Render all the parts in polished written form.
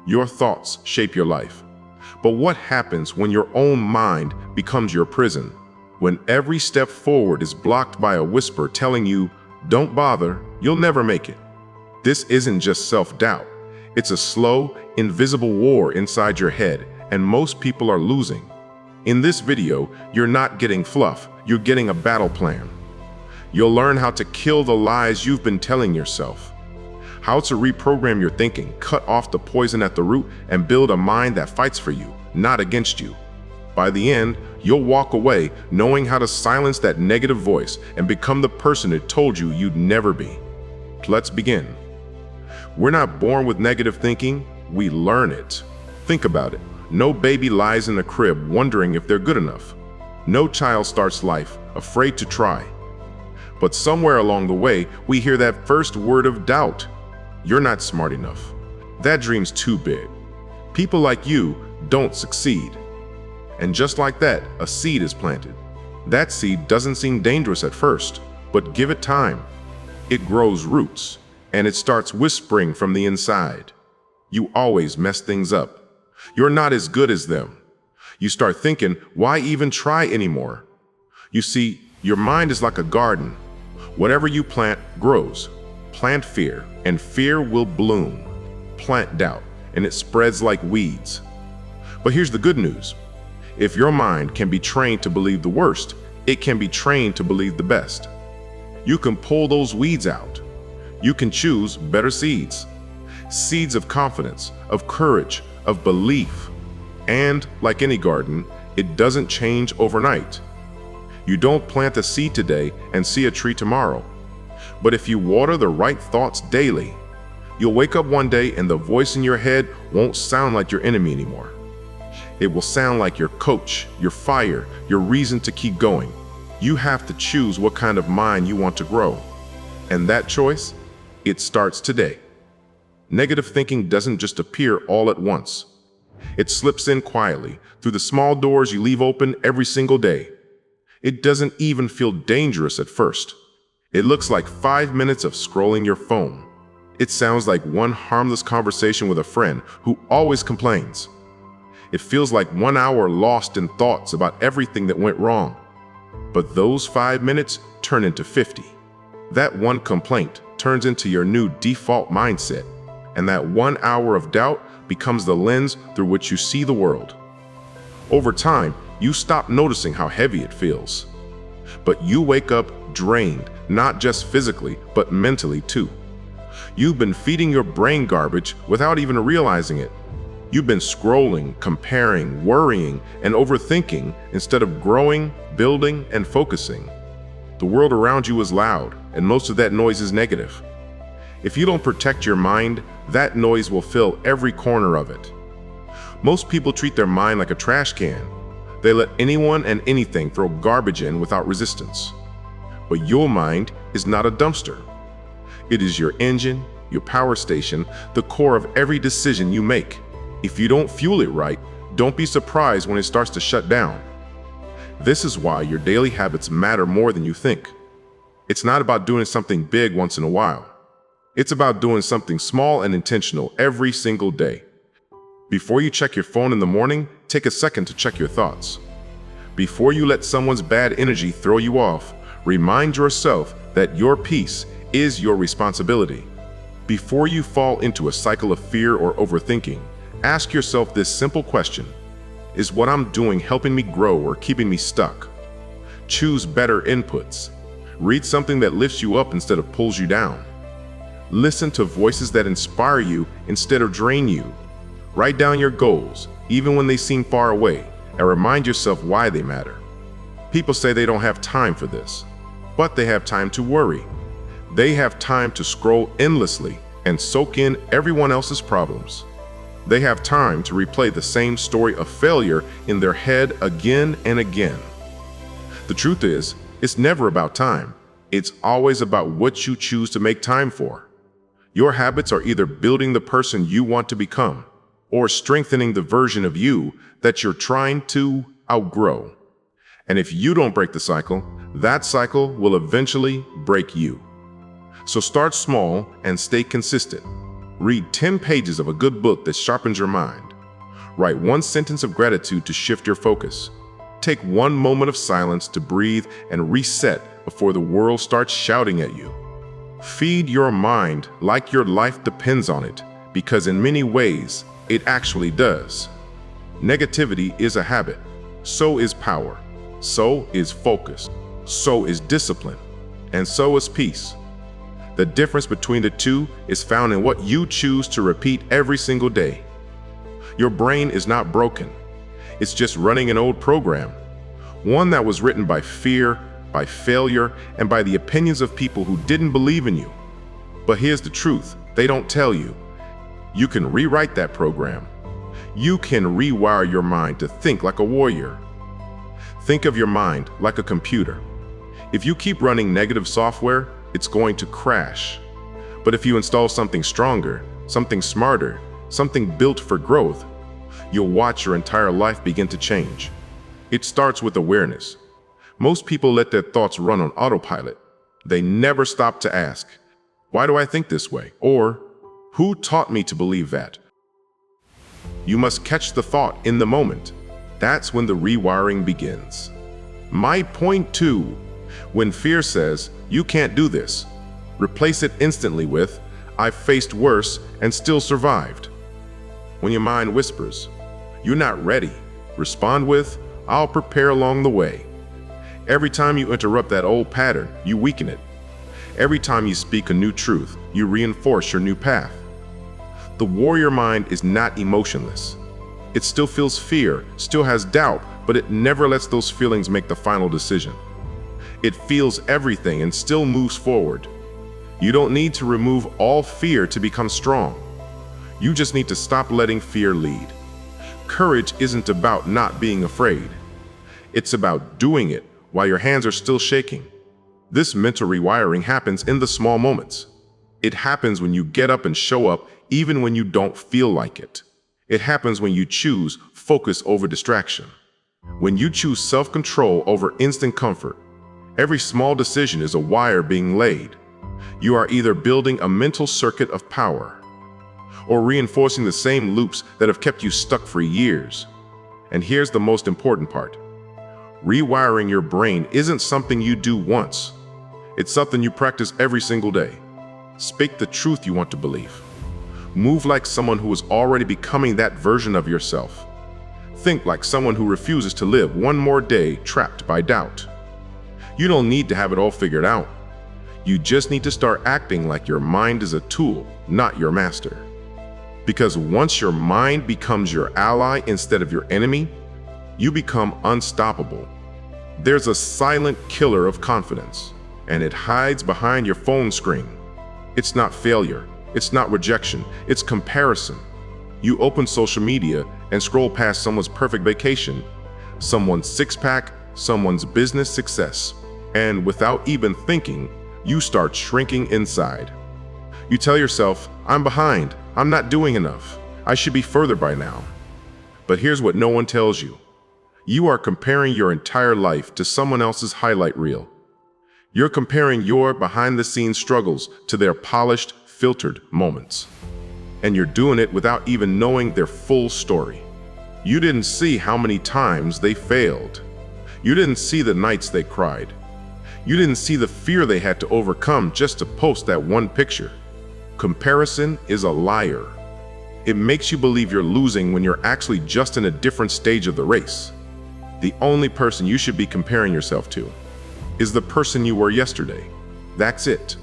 Your thoughts shape your life. But what happens when your own mind becomes your prison? When every step forward is blocked by a whisper telling you, "Don't bother, you'll never make it." This isn't just self-doubt. It's a slow, invisible war inside your head, and most people are losing. In this video, you're not getting fluff, you're getting a battle plan. You'll learn how to kill the lies you've been telling yourself, how to reprogram your thinking, cut off the poison at the root, and build a mind that fights for you, not against you. By the end, you'll walk away knowing how to silence that negative voice and become the person it told you you'd never be. Let's begin. We're not born with negative thinking, we learn it. Think about it. No baby lies in a crib wondering if they're good enough. No child starts life afraid to try. But somewhere along the way, we hear that first word of doubt. You're not smart enough. That dream's too big. People like you don't succeed. And just like that, a seed is planted. That seed doesn't seem dangerous at first, but give it time. It grows roots, and it starts whispering from the inside. You always mess things up. You're not as good as them. You start thinking, why even try anymore? You see, your mind is like a garden. Whatever you plant grows. Plant fear, and fear will bloom. Plant doubt, and it spreads like weeds. But here's the good news. If your mind can be trained to believe the worst, it can be trained to believe the best. You can pull those weeds out. You can choose better seeds. Seeds of confidence, of courage, of belief. And like any garden, it doesn't change overnight. You don't plant a seed today and see a tree tomorrow. But if you water the right thoughts daily, you'll wake up one day and the voice in your head won't sound like your enemy anymore. It will sound like your coach, your fire, your reason to keep going. You have to choose what kind of mind you want to grow. And that choice, it starts today. Negative thinking doesn't just appear all at once. It slips in quietly through the small doors you leave open every single day. It doesn't even feel dangerous at first. It looks like 5 minutes of scrolling your phone. It sounds like one harmless conversation with a friend who always complains. It feels like 1 hour lost in thoughts about everything that went wrong. But those 5 minutes turn into 50. That one complaint turns into your new default mindset, and that 1 hour of doubt becomes the lens through which you see the world. Over time, you stop noticing how heavy it feels. But you wake up drained, not just physically, but mentally too. You've been feeding your brain garbage without even realizing it. You've been scrolling, comparing, worrying, and overthinking instead of growing, building, and focusing. The world around you is loud, and most of that noise is negative. If you don't protect your mind, that noise will fill every corner of it. Most people treat their mind like a trash can. They let anyone and anything throw garbage in without resistance. But your mind is not a dumpster. It is your engine, your power station, the core of every decision you make. If you don't fuel it right, don't be surprised when it starts to shut down. This is why your daily habits matter more than you think. It's not about doing something big once in a while. It's about doing something small and intentional every single day. Before you check your phone in the morning, take a second to check your thoughts. Before you let someone's bad energy throw you off, remind yourself that your peace is your responsibility. Before you fall into a cycle of fear or overthinking, ask yourself this simple question. Is what I'm doing helping me grow or keeping me stuck? Choose better inputs. Read something that lifts you up instead of pulls you down. Listen to voices that inspire you instead of drain you. Write down your goals, even when they seem far away, and remind yourself why they matter. People say they don't have time for this, but they have time to worry. They have time to scroll endlessly and soak in everyone else's problems. They have time to replay the same story of failure in their head again and again. The truth is, it's never about time. It's always about what you choose to make time for. Your habits are either building the person you want to become or strengthening the version of you that you're trying to outgrow. And if you don't break the cycle, that cycle will eventually break you. So start small and stay consistent. Read 10 pages of a good book that sharpens your mind. Write one sentence of gratitude to shift your focus. Take one moment of silence to breathe and reset before the world starts shouting at you. Feed your mind like your life depends on it, because in many ways, it actually does. Negativity is a habit. So is power. So is focus. So is discipline. And so is peace. The difference between the two is found in what you choose to repeat every single day. Your brain is not broken. It's just running an old program. One that was written by fear, by failure, and by the opinions of people who didn't believe in you. But here's the truth, they don't tell you. You can rewrite that program. You can rewire your mind to think like a warrior. Think of your mind like a computer. If you keep running negative software, it's going to crash. But if you install something stronger, something smarter, something built for growth, you'll watch your entire life begin to change. It starts with awareness. Most people let their thoughts run on autopilot. They never stop to ask, why do I think this way? Or, who taught me to believe that? You must catch the thought in the moment. That's when the rewiring begins. My point 2, when fear says, you can't do this, replace it instantly with, I've faced worse and still survived. When your mind whispers, you're not ready, respond with, I'll prepare along the way. Every time you interrupt that old pattern, you weaken it. Every time you speak a new truth, you reinforce your new path. The warrior mind is not emotionless. It still feels fear, still has doubt, but it never lets those feelings make the final decision. It feels everything and still moves forward. You don't need to remove all fear to become strong. You just need to stop letting fear lead. Courage isn't about not being afraid. It's about doing it while your hands are still shaking. This mental rewiring happens in the small moments. It happens when you get up and show up even when you don't feel like it. It happens when you choose focus over distraction. When you choose self-control over instant comfort. Every small decision is a wire being laid. You are either building a mental circuit of power or reinforcing the same loops that have kept you stuck for years. And here's the most important part. Rewiring your brain isn't something you do once. It's something you practice every single day. Speak the truth you want to believe. Move like someone who is already becoming that version of yourself. Think like someone who refuses to live one more day trapped by doubt. You don't need to have it all figured out. You just need to start acting like your mind is a tool, not your master. Because once your mind becomes your ally instead of your enemy, you become unstoppable. There's a silent killer of confidence, and it hides behind your phone screen. It's not failure, it's not rejection, it's comparison. You open social media and scroll past someone's perfect vacation, someone's six-pack, someone's business success, and without even thinking, you start shrinking inside. You tell yourself, I'm behind, I'm not doing enough, I should be further by now. But here's what no one tells you. You are comparing your entire life to someone else's highlight reel. You're comparing your behind-the-scenes struggles to their polished, filtered moments. And you're doing it without even knowing their full story. You didn't see how many times they failed. You didn't see the nights they cried. You didn't see the fear they had to overcome just to post that one picture. Comparison is a liar. It makes you believe you're losing when you're actually just in a different stage of the race. The only person you should be comparing yourself to is the person you were yesterday. That's it.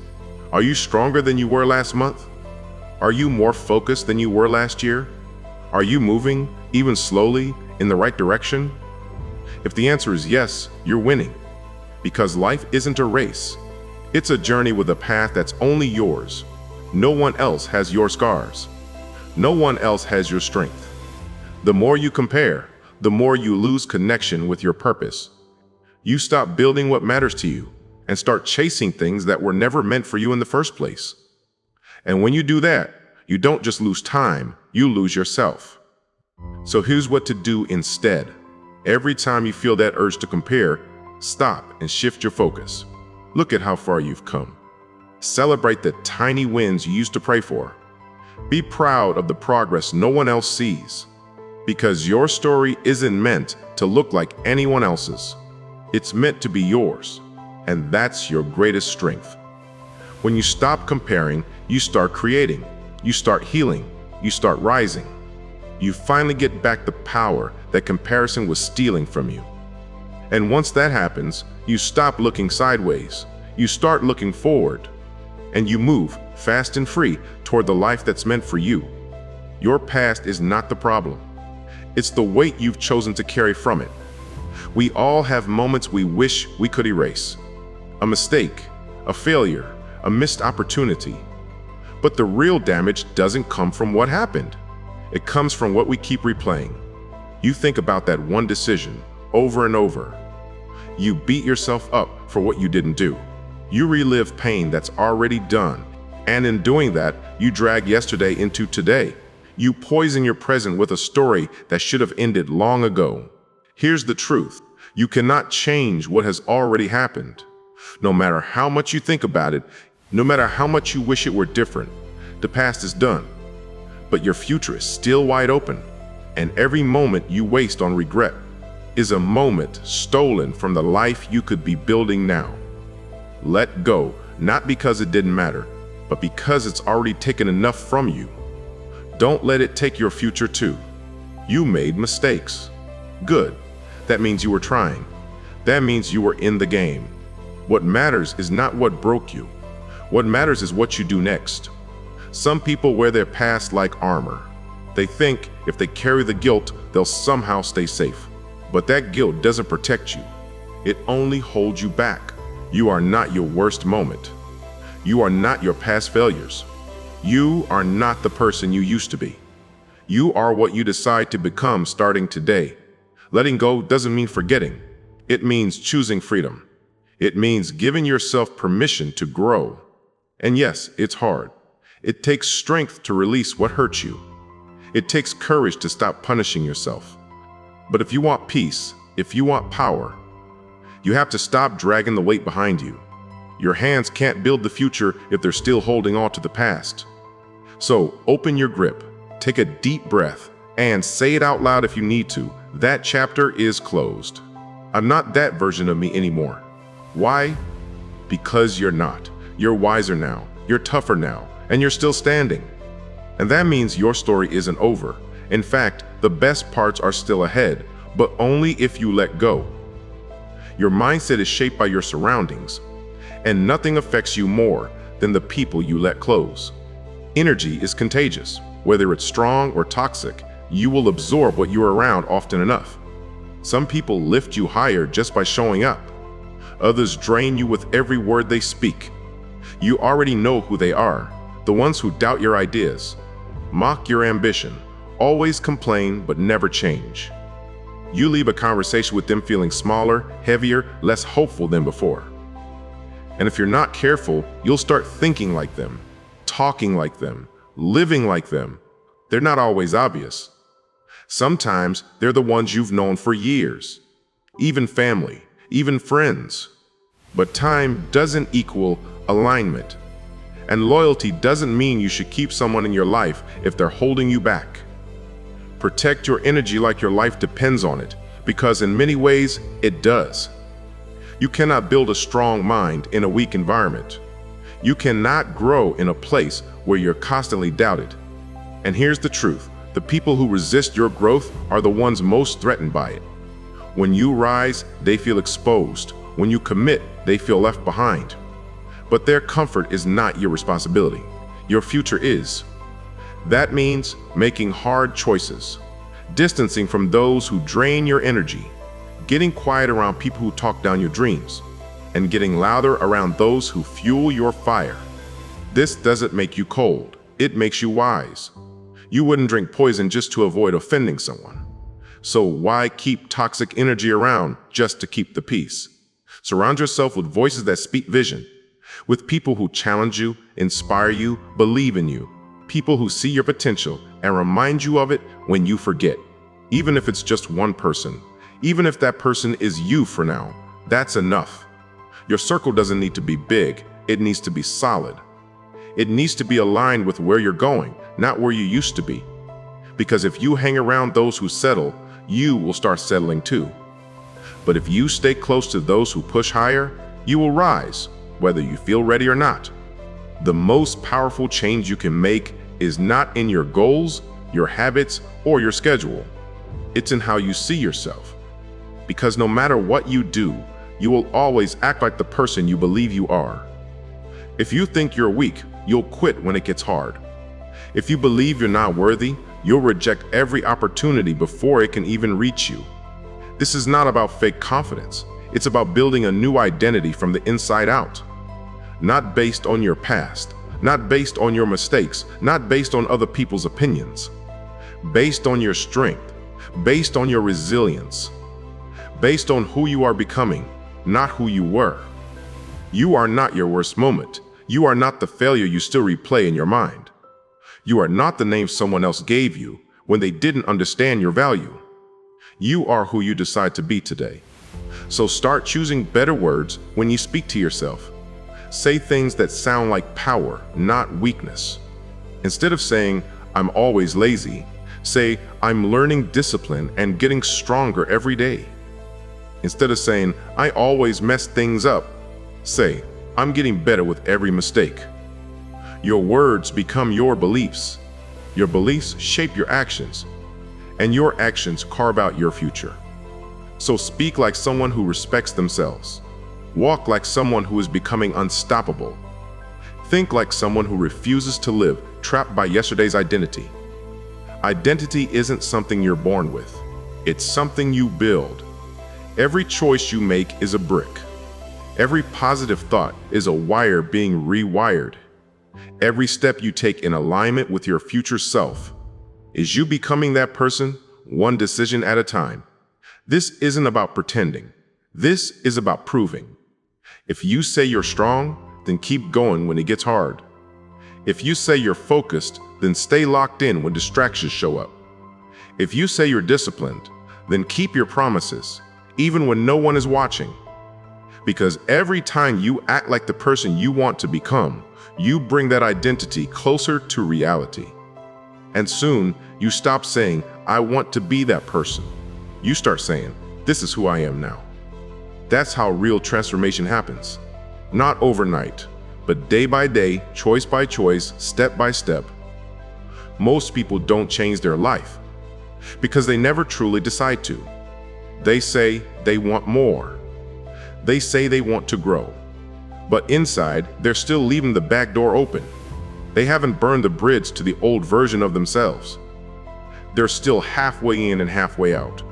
Are you stronger than you were last month? Are you more focused than you were last year? Are you moving, even slowly, in the right direction? If the answer is yes, you're winning. Because life isn't a race. It's a journey with a path that's only yours. No one else has your scars. No one else has your strength. The more you compare, the more you lose connection with your purpose. You stop building what matters to you and start chasing things that were never meant for you in the first place. And when you do that, you don't just lose time, you lose yourself. So here's what to do instead. Every time you feel that urge to compare, stop and shift your focus. Look at how far you've come. Celebrate the tiny wins you used to pray for. Be proud of the progress no one else sees, because your story isn't meant to look like anyone else's. It's meant to be yours, and that's your greatest strength. When you stop comparing, you start creating, you start healing, you start rising. You finally get back the power that comparison was stealing from you. And once that happens, you stop looking sideways, you start looking forward, and you move fast and free toward the life that's meant for you. Your past is not the problem. It's the weight you've chosen to carry from it. We all have moments we wish we could erase. A mistake, a failure, a missed opportunity. But the real damage doesn't come from what happened. It comes from what we keep replaying. You think about that one decision over and over. You beat yourself up for what you didn't do. You relive pain that's already done. And in doing that, you drag yesterday into today. You poison your present with a story that should have ended long ago. Here's the truth. You cannot change what has already happened. No matter how much you think about it, no matter how much you wish it were different, the past is done. But your future is still wide open, and every moment you waste on regret is a moment stolen from the life you could be building now. Let go, not because it didn't matter, but because it's already taken enough from you. Don't let it take your future too. You made mistakes. Good. That means you were trying. That means you were in the game. What matters is not what broke you. What matters is what you do next. Some people wear their past like armor. They think if they carry the guilt, they'll somehow stay safe. But that guilt doesn't protect you. It only holds you back. You are not your worst moment. You are not your past failures. You are not the person you used to be. You are what you decide to become starting today. Letting go doesn't mean forgetting. It means choosing freedom. It means giving yourself permission to grow. And yes, it's hard. It takes strength to release what hurts you. It takes courage to stop punishing yourself. But if you want peace, if you want power, you have to stop dragging the weight behind you. Your hands can't build the future if they're still holding on to the past. So open your grip, take a deep breath, and say it out loud if you need to. That chapter is closed. I'm not that version of me anymore. Why? Because you're not. You're wiser now. You're tougher now. And you're still standing. And that means your story isn't over. In fact, the best parts are still ahead, but only if you let go. Your mindset is shaped by your surroundings, and nothing affects you more than the people you let close. Energy is contagious. Whether it's strong or toxic, you will absorb what you're around often enough. Some people lift you higher just by showing up. Others drain you with every word they speak. You already know who they are. The ones who doubt your ideas, mock your ambition, always complain but never change. You leave a conversation with them feeling smaller, heavier, less hopeful than before. And if you're not careful, you'll start thinking like them, talking like them, living like them. They're not always obvious. Sometimes they're the ones you've known for years, even family, even friends. But time doesn't equal alignment. And loyalty doesn't mean you should keep someone in your life if they're holding you back. Protect your energy like your life depends on it, because in many ways, it does. You cannot build a strong mind in a weak environment. You cannot grow in a place where you're constantly doubted. And here's the truth. The people who resist your growth are the ones most threatened by it. When you rise, they feel exposed. When you commit, they feel left behind. But their comfort is not your responsibility. Your future is. That means making hard choices, distancing from those who drain your energy, getting quiet around people who talk down your dreams, and getting louder around those who fuel your fire. This doesn't make you cold. It makes you wise. You wouldn't drink poison just to avoid offending someone. So why keep toxic energy around just to keep the peace? Surround yourself with voices that speak vision, with people who challenge you, inspire you, believe in you, people who see your potential and remind you of it when you forget. Even if it's just one person, even if that person is you for now, that's enough. Your circle doesn't need to be big, it needs to be solid. It needs to be aligned with where you're going, not where you used to be. Because if you hang around those who settle, you will start settling too. But if you stay close to those who push higher, you will rise, whether you feel ready or not. The most powerful change you can make is not in your goals, your habits, or your schedule. It's in how you see yourself. Because no matter what you do, you will always act like the person you believe you are. If you think you're weak, you'll quit when it gets hard. If you believe you're not worthy, you'll reject every opportunity before it can even reach you. This is not about fake confidence. It's about building a new identity from the inside out. Not based on your past, not based on your mistakes, not based on other people's opinions. Based on your strength, based on your resilience, based on who you are becoming, not who you were. You are not your worst moment. You are not the failure you still replay in your mind. You are not the name someone else gave you when they didn't understand your value. You are who you decide to be today. So start choosing better words when you speak to yourself. Say things that sound like power, not weakness. Instead of saying, "I'm always lazy," say, "I'm learning discipline and getting stronger every day." Instead of saying, "I always mess things up," say, "I'm getting better with every mistake." Your words become your beliefs. Your beliefs shape your actions, and your actions carve out your future. So speak like someone who respects themselves. Walk like someone who is becoming unstoppable. Think like someone who refuses to live trapped by yesterday's identity. Identity isn't something you're born with. It's something you build. Every choice you make is a brick. Every positive thought is a wire being rewired. Every step you take in alignment with your future self is you becoming that person, one decision at a time. This isn't about pretending. This is about proving. If you say you're strong, then keep going when it gets hard. If you say you're focused, then stay locked in when distractions show up. If you say you're disciplined, then keep your promises, even when no one is watching. Because every time you act like the person you want to become, you bring that identity closer to reality. And soon, you stop saying, "I want to be that person." You start saying, "This is who I am now." That's how real transformation happens. Not overnight, but day by day, choice by choice, step by step. Most people don't change their life because they never truly decide to. They say they want more. They say they want to grow. But inside, they're still leaving the back door open. They haven't burned the bridge to the old version of themselves. They're still halfway in and halfway out.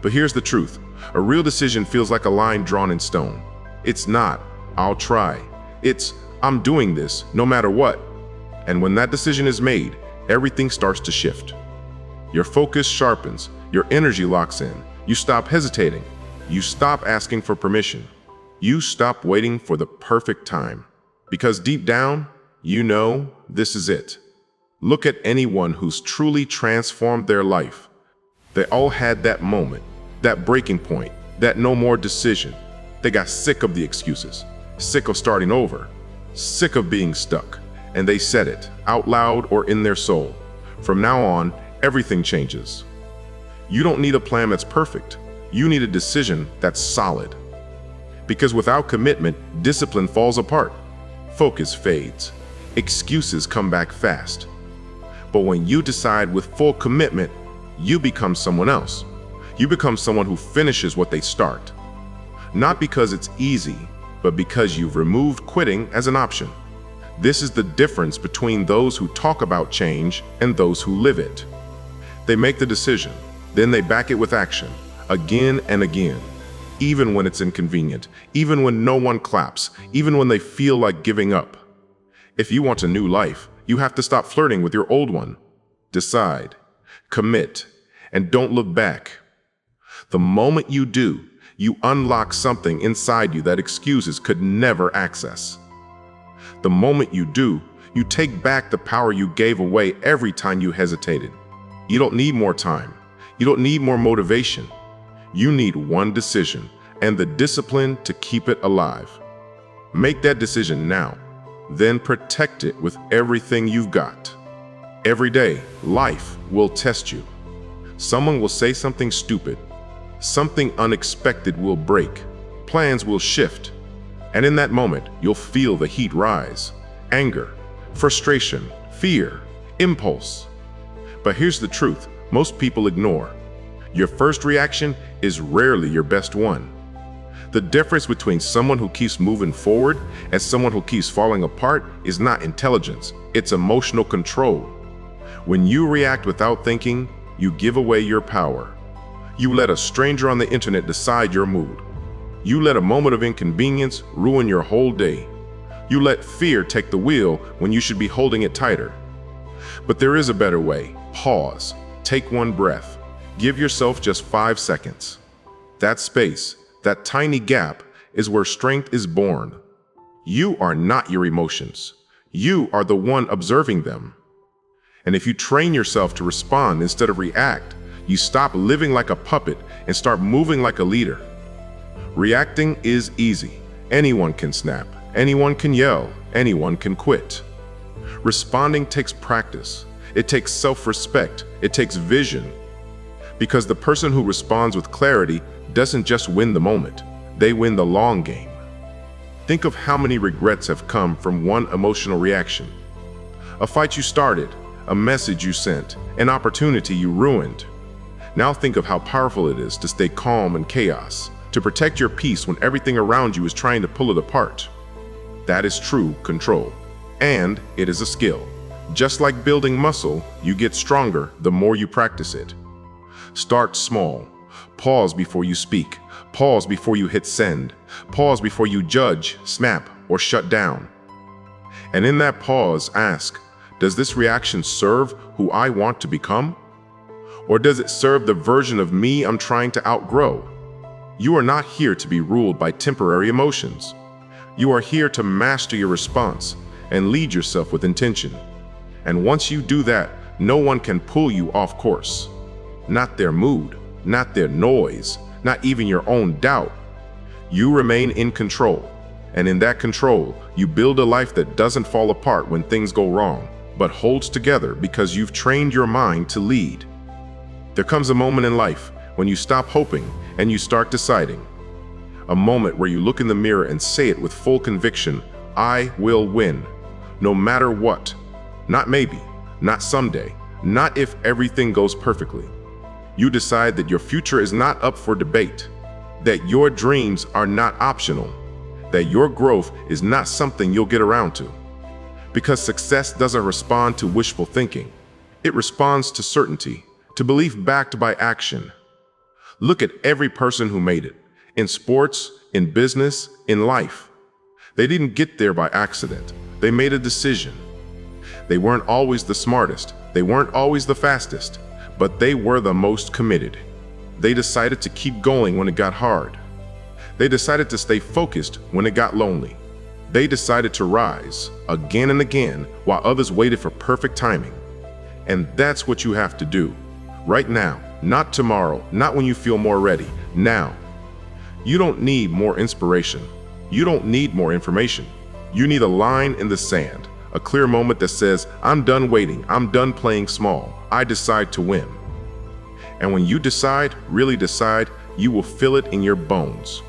But here's the truth. A real decision feels like a line drawn in stone. It's not, "I'll try." It's, "I'm doing this no matter what." And when that decision is made, everything starts to shift. Your focus sharpens, your energy locks in, you stop hesitating, you stop asking for permission, you stop waiting for the perfect time. Because deep down, you know this is it. Look at anyone who's truly transformed their life. They all had that moment, that breaking point, that no more decision. They got sick of the excuses, sick of starting over, sick of being stuck, and they said it out loud or in their soul. From now on, everything changes. You don't need a plan that's perfect. You need a decision that's solid. Because without commitment, discipline falls apart. Focus fades. Excuses come back fast. But when you decide with full commitment, you become someone else. You become someone who finishes what they start. Not because it's easy, but because you've removed quitting as an option. This is the difference between those who talk about change and those who live it. They make the decision, then they back it with action, again and again, even when it's inconvenient, even when no one claps, even when they feel like giving up. If you want a new life, you have to stop flirting with your old one. Decide, commit, and don't look back. The moment you do, you unlock something inside you that excuses could never access. The moment you do, you take back the power you gave away every time you hesitated. You don't need more time. You don't need more motivation. You need one decision and the discipline to keep it alive. Make that decision now, then protect it with everything you've got. Every day, life will test you. Someone will say something stupid. Something unexpected will break. Plans will shift. And in that moment, you'll feel the heat rise. Anger, frustration, fear, impulse. But here's the truth most people ignore. Your first reaction is rarely your best one. The difference between someone who keeps moving forward and someone who keeps falling apart is not intelligence, it's emotional control. When you react without thinking, you give away your power. You let a stranger on the internet decide your mood. You let a moment of inconvenience ruin your whole day. You let fear take the wheel when you should be holding it tighter. But there is a better way. Pause. Take one breath. Give yourself just 5 seconds. That space, that tiny gap, is where strength is born. You are not your emotions. You are the one observing them. And if you train yourself to respond instead of react, you stop living like a puppet and start moving like a leader. Reacting is easy. Anyone can snap. Anyone can yell. Anyone can quit. Responding takes practice. It takes self-respect. It takes vision. Because the person who responds with clarity doesn't just win the moment, they win the long game. Think of how many regrets have come from one emotional reaction. A fight you started, a message you sent, an opportunity you ruined. Now think of how powerful it is to stay calm in chaos, to protect your peace when everything around you is trying to pull it apart. That is true control, and it is a skill. Just like building muscle, you get stronger the more you practice it. Start small. Pause before you speak. Pause before you hit send. Pause before you judge, snap, or shut down. And in that pause, ask, does this reaction serve who I want to become? Or does it serve the version of me I'm trying to outgrow? You are not here to be ruled by temporary emotions. You are here to master your response and lead yourself with intention. And once you do that, no one can pull you off course. Not their mood, not their noise, not even your own doubt. You remain in control, and in that control, you build a life that doesn't fall apart when things go wrong, but holds together because you've trained your mind to lead. There comes a moment in life when you stop hoping and you start deciding. A moment where you look in the mirror and say it with full conviction, I will win, no matter what. Not maybe, not someday, not if everything goes perfectly. You decide that your future is not up for debate, that your dreams are not optional, that your growth is not something you'll get around to. Because success doesn't respond to wishful thinking. It responds to certainty, to belief backed by action. Look at every person who made it, in sports, in business, in life. They didn't get there by accident. They made a decision. They weren't always the smartest. They weren't always the fastest. But they were the most committed. They decided to keep going when it got hard. They decided to stay focused when it got lonely. They decided to rise again and again while others waited for perfect timing. And that's what you have to do. Right now, not tomorrow, not when you feel more ready, now. You don't need more inspiration. You don't need more information. You need a line in the sand, a clear moment that says, I'm done waiting, I'm done playing small, I decide to win. And when you decide, really decide, you will feel it in your bones.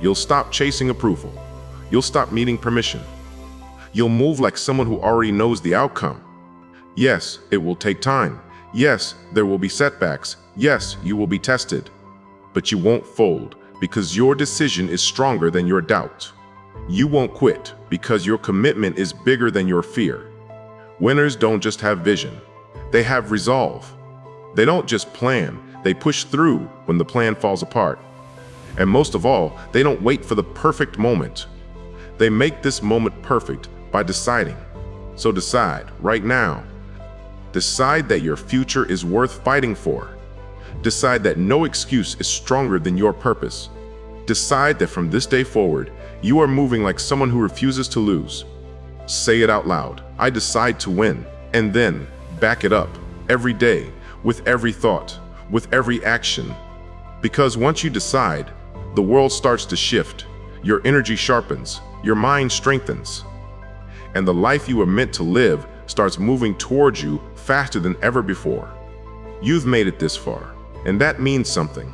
You'll stop chasing approval. You'll stop needing permission. You'll move like someone who already knows the outcome. Yes, it will take time. Yes, there will be setbacks. Yes, you will be tested. But you won't fold because your decision is stronger than your doubt. You won't quit because your commitment is bigger than your fear. Winners don't just have vision. They have resolve. They don't just plan. They push through when the plan falls apart. And most of all, they don't wait for the perfect moment. They make this moment perfect by deciding. So decide right now. Decide that your future is worth fighting for. Decide that no excuse is stronger than your purpose. Decide that from this day forward, you are moving like someone who refuses to lose. Say it out loud. I decide to win. And then back it up every day, with every thought, with every action. Because once you decide, the world starts to shift. Your energy sharpens. Your mind strengthens. And the life you were meant to live starts moving towards you faster than ever before. You've made it this far, and that means something.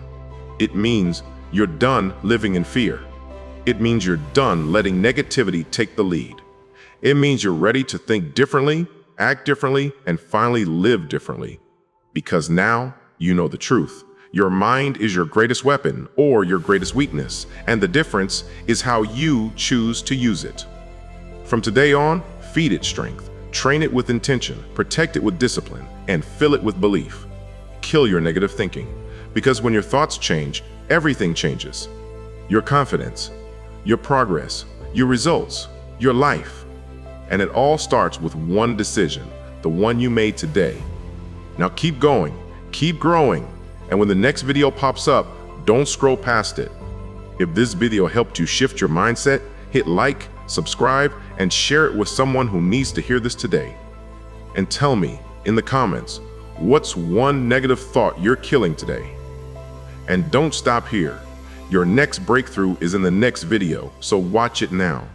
It means you're done living in fear. It means you're done letting negativity take the lead. It means you're ready to think differently, act differently, and finally live differently. Because now you know the truth. Your mind is your greatest weapon or your greatest weakness, and the difference is how you choose to use it. From today on, feed it strength, train it with intention, protect it with discipline, and fill it with belief. Kill your negative thinking, because when your thoughts change, everything changes. Your confidence, your progress, your results, your life. And it all starts with one decision, the one you made today. Now keep going, keep growing, and when the next video pops up, don't scroll past it. If this video helped you shift your mindset, hit like, subscribe, and share it with someone who needs to hear this today. And tell me in the comments, what's one negative thought you're killing today? And don't stop here. Your next breakthrough is in the next video, so watch it now.